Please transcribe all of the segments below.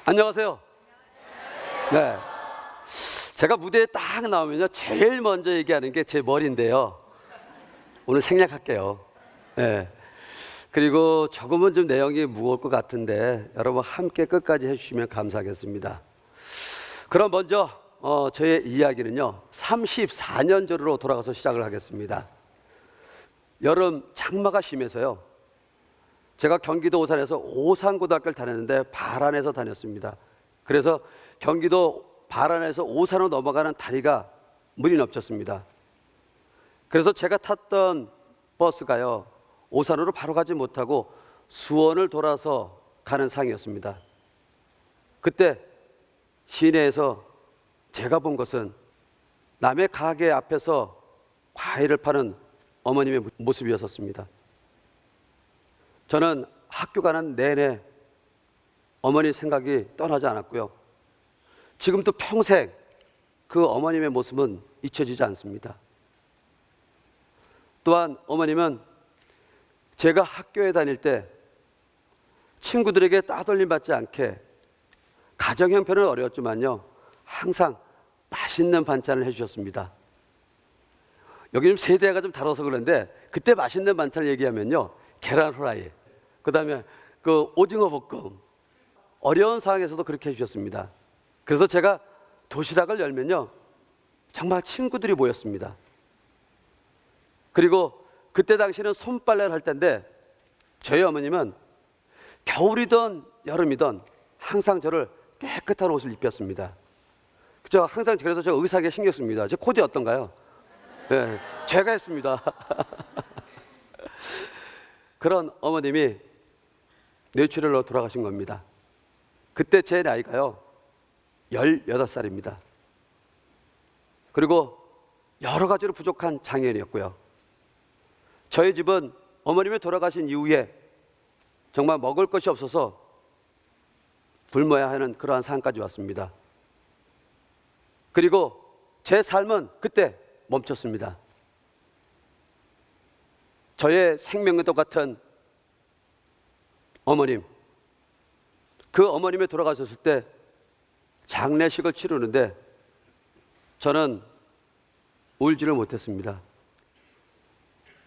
안녕하세요. 네. 제가 무대에 딱 나오면요, 제일 먼저 얘기하는 게 제 머리인데요. 오늘 생략할게요. 네. 그리고 조금은 좀 내용이 무거울 것 같은데 여러분 함께 끝까지 해주시면 감사하겠습니다. 그럼 먼저 저의 이야기는요, 34년 전으로 돌아가서 시작을 하겠습니다. 여름 장마가 심해서요, 제가 경기도 오산에서 오산고등학교를 다녔는데 발안에서 다녔습니다. 그래서 경기도 발안에서 오산으로 넘어가는 다리가 물이 넘쳤습니다. 그래서 제가 탔던 버스가요, 오산으로 바로 가지 못하고 수원을 돌아서 가는 상이었습니다. 그때 시내에서 제가 본 것은 남의 가게 앞에서 과일을 파는 어머님의 모습이었습니다. 저는 학교 가는 내내 어머니 생각이 떠나지 않았고요, 지금도 평생 그 어머님의 모습은 잊혀지지 않습니다. 또한 어머님은 제가 학교에 다닐 때 친구들에게 따돌림 받지 않게 가정 형편은 어려웠지만요, 항상 맛있는 반찬을 해주셨습니다. 여기 좀 세대가 좀 다뤄서 그런데 그때 맛있는 반찬을 얘기하면요, 계란 후라이, 그 다음에 그 오징어 볶음, 어려운 상황에서도 그렇게 해주셨습니다. 그래서 제가 도시락을 열면요, 정말 친구들이 모였습니다. 그리고 그때 당시는 손빨래를 할 때인데 저희 어머님은 겨울이든 여름이든 항상 저를 깨끗한 옷을 입혔습니다. 그죠? 항상 그래서 저 의상에 신경 씁니다. 제 코디 어떤가요? 네, 제가 했습니다. 그런 어머님이 뇌출혈로 돌아가신 겁니다. 그때 제 나이가요 18살입니다. 그리고 여러 가지로 부족한 장애인이었고요, 저희 집은 어머님이 돌아가신 이후에 정말 먹을 것이 없어서 굶어야 하는 그러한 상황까지 왔습니다. 그리고 제 삶은 그때 멈췄습니다. 저의 생명과 똑같은 어머님, 그 어머님이 돌아가셨을 때 장례식을 치르는데 저는 울지를 못했습니다.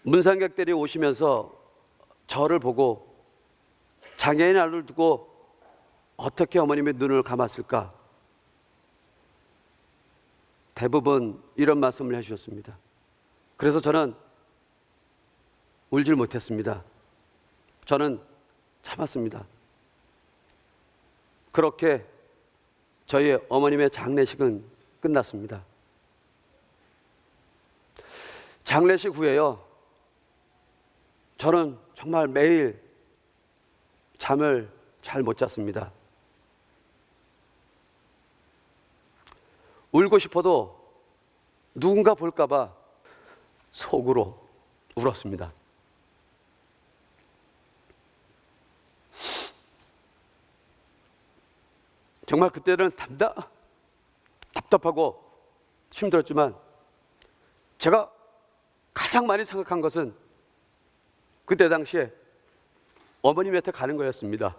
문상객들이 오시면서 저를 보고 장애인 아들을 두고 어떻게 어머님의 눈을 감았을까, 대부분 이런 말씀을 해주셨습니다. 그래서 저는 울질 못했습니다. 저는 참았습니다. 그렇게 저희 어머님의 장례식은 끝났습니다. 장례식 후에요, 저는 정말 매일 잠을 잘 못 잤습니다. 울고 싶어도 누군가 볼까봐 속으로 울었습니다. 정말 그때는 답답하고 힘들었지만 제가 가장 많이 생각한 것은 그때 당시에 어머님한테 가는 거였습니다.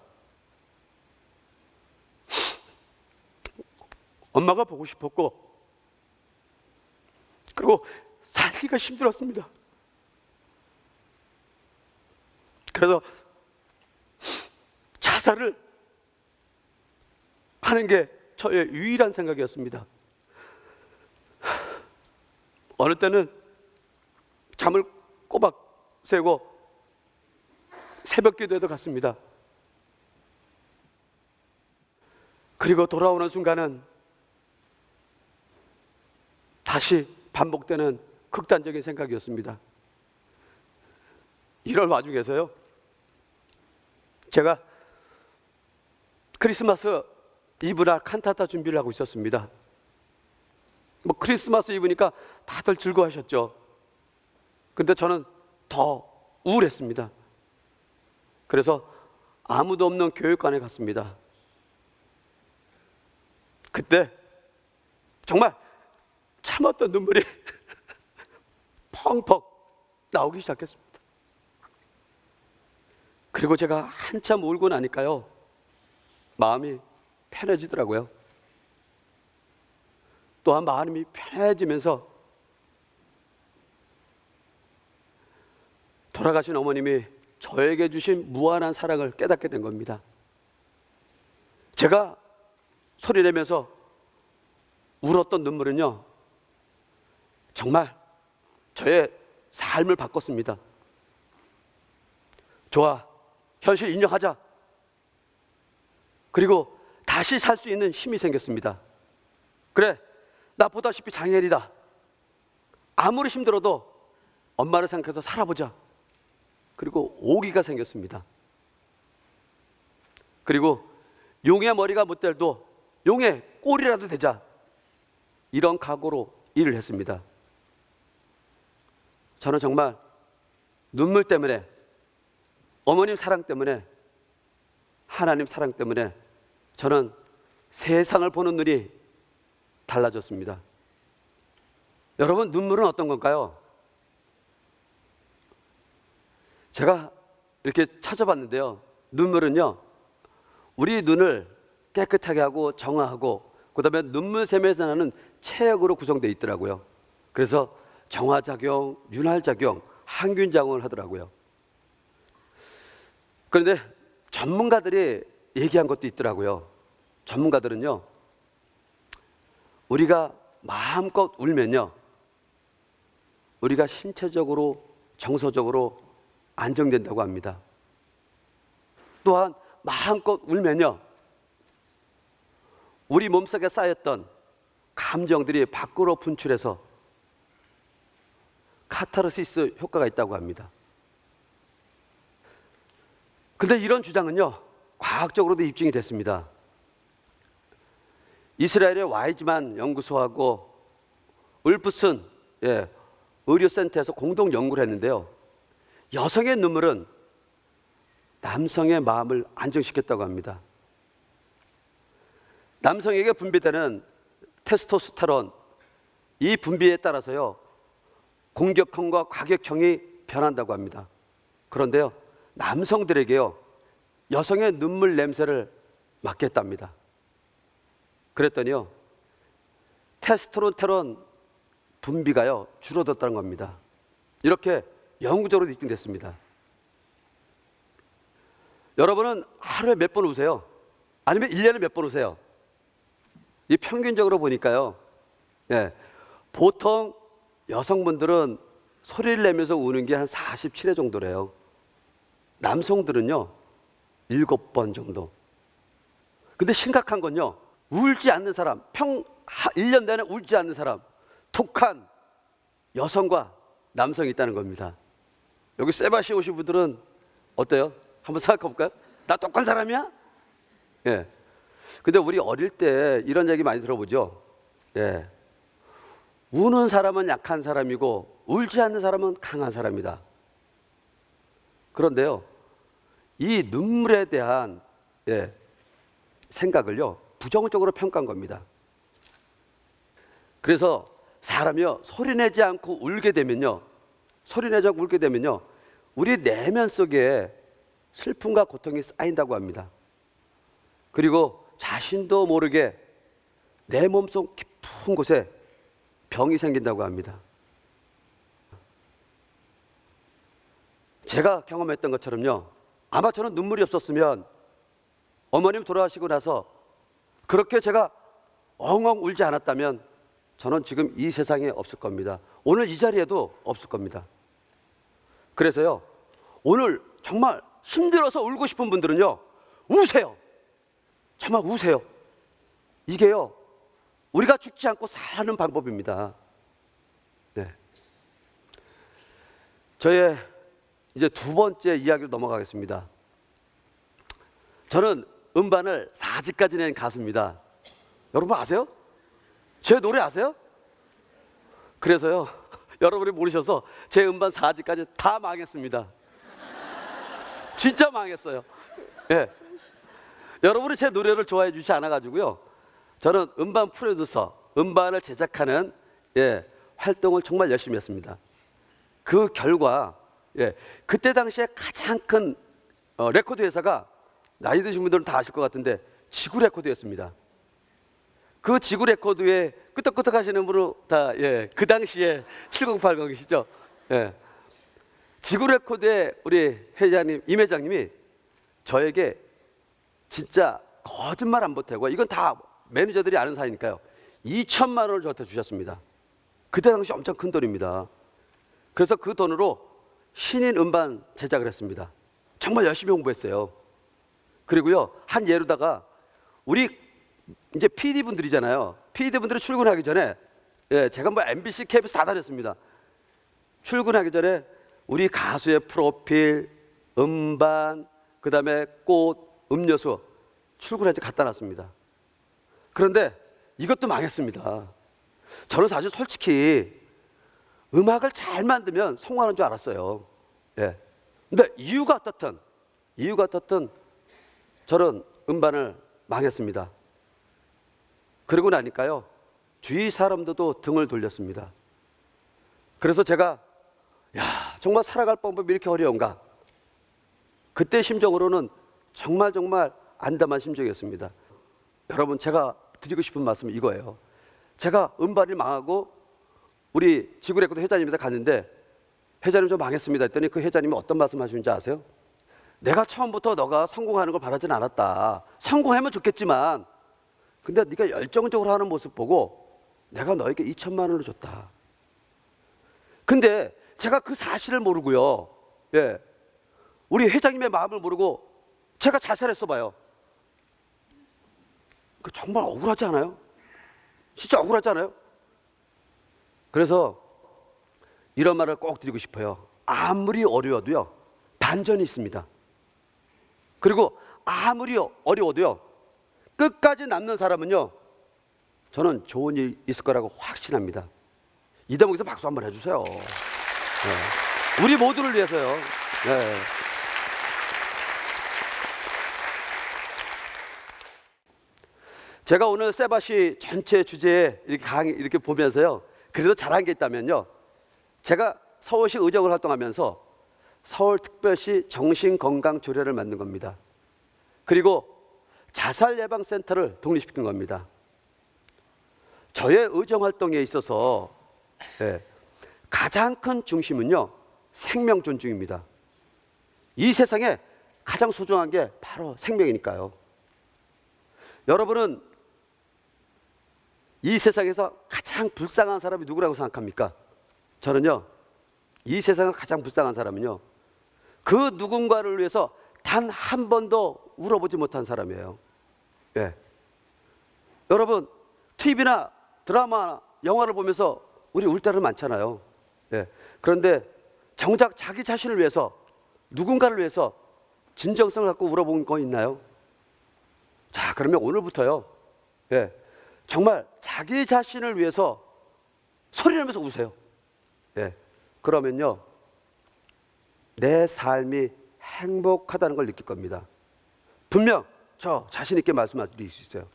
엄마가 보고 싶었고, 그리고 살기가 힘들었습니다. 그래서 자살을 하는 게 저의 유일한 생각이었습니다. 어느 때는 잠을 꼬박 새고 새벽 기도에도 갔습니다. 그리고 돌아오는 순간은 다시 반복되는 극단적인 생각이었습니다. 이런 와중에서요, 제가 크리스마스 이브날 칸타타 준비를 하고 있었습니다. 크리스마스 이브니까 다들 즐거워하셨죠. 근데 저는 더 우울했습니다. 그래서 아무도 없는 교육관에 갔습니다. 그때 정말 참았던 눈물이 펑펑 나오기 시작했습니다. 그리고 제가 한참 울고 나니까요, 마음이 편해지더라고요. 또한 마음이 편해지면서 돌아가신 어머님이 저에게 주신 무한한 사랑을 깨닫게 된 겁니다. 제가 소리내면서 울었던 눈물은요, 정말 저의 삶을 바꿨습니다. 좋아, 현실 인정하자. 그리고 다시 살 수 있는 힘이 생겼습니다. 그래, 나 보다시피 장애인이다. 아무리 힘들어도 엄마를 생각해서 살아보자. 그리고 오기가 생겼습니다. 그리고 용의 머리가 못 될도 용의 꼬리라도 되자. 이런 각오로 일을 했습니다. 저는 정말 눈물 때문에, 어머님 사랑 때문에, 하나님 사랑 때문에 저는 세상을 보는 눈이 달라졌습니다. 여러분, 눈물은 어떤 건가요? 제가 이렇게 찾아봤는데요, 눈물은요, 우리 눈을 깨끗하게 하고 정화하고 그 다음에 눈물샘에서 나는 체액으로 구성되어 있더라고요. 그래서 정화작용, 윤활작용, 항균작용을 하더라고요. 그런데 전문가들이 얘기한 것도 있더라고요. 전문가들은요, 우리가 마음껏 울면요, 우리가 신체적으로, 정서적으로 안정된다고 합니다. 또한 마음껏 울면요, 우리 몸속에 쌓였던 감정들이 밖으로 분출해서 카타르시스 효과가 있다고 합니다. 근데 이런 주장은요, 과학적으로도 입증이 됐습니다. 이스라엘의 와이즈만 연구소하고 울프슨 의료센터에서 공동 연구를 했는데요, 여성의 눈물은 남성의 마음을 안정시켰다고 합니다. 남성에게 분비되는 테스토스테론, 이 분비에 따라서요, 공격형과 과격형이 변한다고 합니다. 그런데요, 남성들에게요, 여성의 눈물 냄새를 맡겠답니다. 그랬더니요, 테스토스테론 분비가요, 줄어들었다는 겁니다. 이렇게 영구적으로 입증됐습니다. 여러분은 하루에 몇 번 우세요? 아니면 1년에 몇 번 우세요? 이 평균적으로 보니까요, 보통 여성분들은 소리를 내면서 우는 게 한 47회 정도래요. 남성들은요 7번 정도. 근데 심각한 건요, 울지 않는 사람, 1년 내내 울지 않는 사람, 독한 여성과 남성이 있다는 겁니다. 여기 세바시 오신 분들은 어때요? 한번 생각해 볼까요? 나 독한 사람이야? 예. 근데 우리 어릴 때 이런 얘기 많이 들어보죠. 예. 우는 사람은 약한 사람이고 울지 않는 사람은 강한 사람이다. 그런데요, 이 눈물에 대한 생각을요, 부정적으로 평가한 겁니다. 그래서 사람이요, 소리내지 않고 울게 되면요, 소리내지 않고 울게 되면요, 우리 내면 속에 슬픔과 고통이 쌓인다고 합니다. 그리고 자신도 모르게 내 몸속 깊은 곳에 병이 생긴다고 합니다. 제가 경험했던 것처럼요, 아마 저는 눈물이 없었으면 어머님 돌아가시고 나서 그렇게 제가 엉엉 울지 않았다면 저는 지금 이 세상에 없을 겁니다. 오늘 이 자리에도 없을 겁니다. 그래서요, 오늘 정말 힘들어서 울고 싶은 분들은요, 우세요. 정말 우세요. 이게요, 우리가 죽지 않고 사는 방법입니다. 네. 저의 이제 두 번째 이야기로 넘어가겠습니다. 저는 음반을 4집까지 낸 가수입니다. 여러분 아세요? 제 노래 아세요? 그래서요, 여러분이 모르셔서 제 음반 4집까지 다 망했습니다. 진짜 망했어요. 예. 여러분이 제 노래를 좋아해 주지 않아가지고요, 저는 음반 프로듀서, 음반을 제작하는 활동을 정말 열심히 했습니다. 그 결과 그때 당시에 가장 큰 레코드 회사가 나이 드신 분들은 다 아실 것 같은데 지구 레코드였습니다. 그 지구 레코드에 끄떡끄떡 하시는 분은 다 그 당시에 7080이시죠. 지구 레코드의 우리 회장님, 임 회장님이 저에게 진짜 거짓말 안 보태고, 이건 다 매니저들이 아는 사이니까요, 2천만 원을 저한테 주셨습니다. 그때 당시 엄청 큰 돈입니다. 그래서 그 돈으로 신인 음반 제작을 했습니다. 정말 열심히 홍보했어요. 그리고요, 한 예로다가 우리 이제 PD 분들이잖아요. PD 분들이 출근하기 전에 제가 뭐 MBC, KBS 다 다녔습니다. 출근하기 전에 우리 가수의 프로필, 음반, 그다음에 꽃, 음료수 출근할 때 갖다 놨습니다. 그런데 이것도 망했습니다. 저는 사실 솔직히 음악을 잘 만들면 성공하는 줄 알았어요. 근데 이유가 어떻든 저는 음반을 망했습니다. 그러고 나니까요, 주위 사람들도 등을 돌렸습니다. 그래서 제가 정말 살아갈 방법이 이렇게 어려운가? 그때 심정으로는 정말 안담한 심정이었습니다. 여러분, 제가 드리고 싶은 말씀은 이거예요. 제가 음반이 망하고 우리 지구 레코드 회장님한테 갔는데, 회장님 좀 망했습니다 했더니 그 회장님이 어떤 말씀 하시는지 아세요? 내가 처음부터 너가 성공하는 걸 바라진 않았다. 성공하면 좋겠지만 근데 네가 열정적으로 하는 모습 보고 내가 너에게 2천만 원을 줬다. 근데 제가 그 사실을 모르고요, 우리 회장님의 마음을 모르고 제가 자살했어 봐요. 그 정말 억울하지 않아요? 진짜 억울하지 않아요? 그래서 이런 말을 꼭 드리고 싶어요. 아무리 어려워도요, 반전이 있습니다. 그리고 아무리 어려워도요, 끝까지 남는 사람은요, 저는 좋은 일 있을 거라고 확신합니다. 이 대목에서 박수 한번 해주세요. 우리 모두를 위해서요. 제가 오늘 세바시 전체 주제에 이렇게 보면서요, 그래도 잘한 게 있다면요, 제가 서울시 의정을 활동하면서 서울특별시 정신건강조례를 만든 겁니다. 그리고 자살예방센터를 독립시킨 겁니다. 저의 의정활동에 있어서 가장 큰 중심은요, 생명 존중입니다. 이 세상에 가장 소중한 게 바로 생명이니까요. 여러분은 이 세상에서 가장 불쌍한 사람이 누구라고 생각합니까? 저는요, 이 세상에서 가장 불쌍한 사람은요, 그 누군가를 위해서 단 한 번도 울어보지 못한 사람이에요. 여러분, TV나 드라마, 영화를 보면서 우리 울 때는 많잖아요. 그런데 정작 자기 자신을 위해서, 누군가를 위해서 진정성을 갖고 울어본 거 있나요? 자, 그러면 오늘부터요, 정말 자기 자신을 위해서 소리 내면서 우세요. 그러면요, 내 삶이 행복하다는 걸 느낄 겁니다. 분명 저 자신 있게 말씀드릴 수 있어요.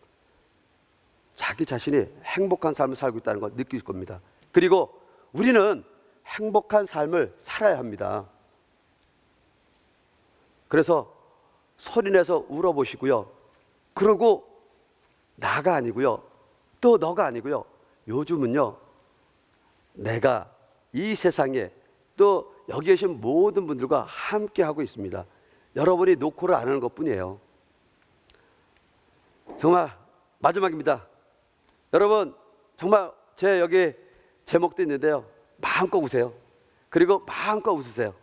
자기 자신이 행복한 삶을 살고 있다는 걸 느낄 겁니다. 그리고 우리는 행복한 삶을 살아야 합니다. 그래서 소리내서 울어보시고요. 그리고 나가 아니고요, 또 너가 아니고요, 요즘은요, 내가 이 세상에 또 여기 계신 모든 분들과 함께 하고 있습니다. 여러분이 놓고를 안 하는 것뿐이에요. 정말 마지막입니다. 여러분, 정말 제 여기 제목도 있는데요, 마음껏 우세요. 그리고 마음껏 웃으세요.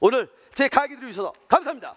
오늘 제 강의 들어주셔서 감사합니다.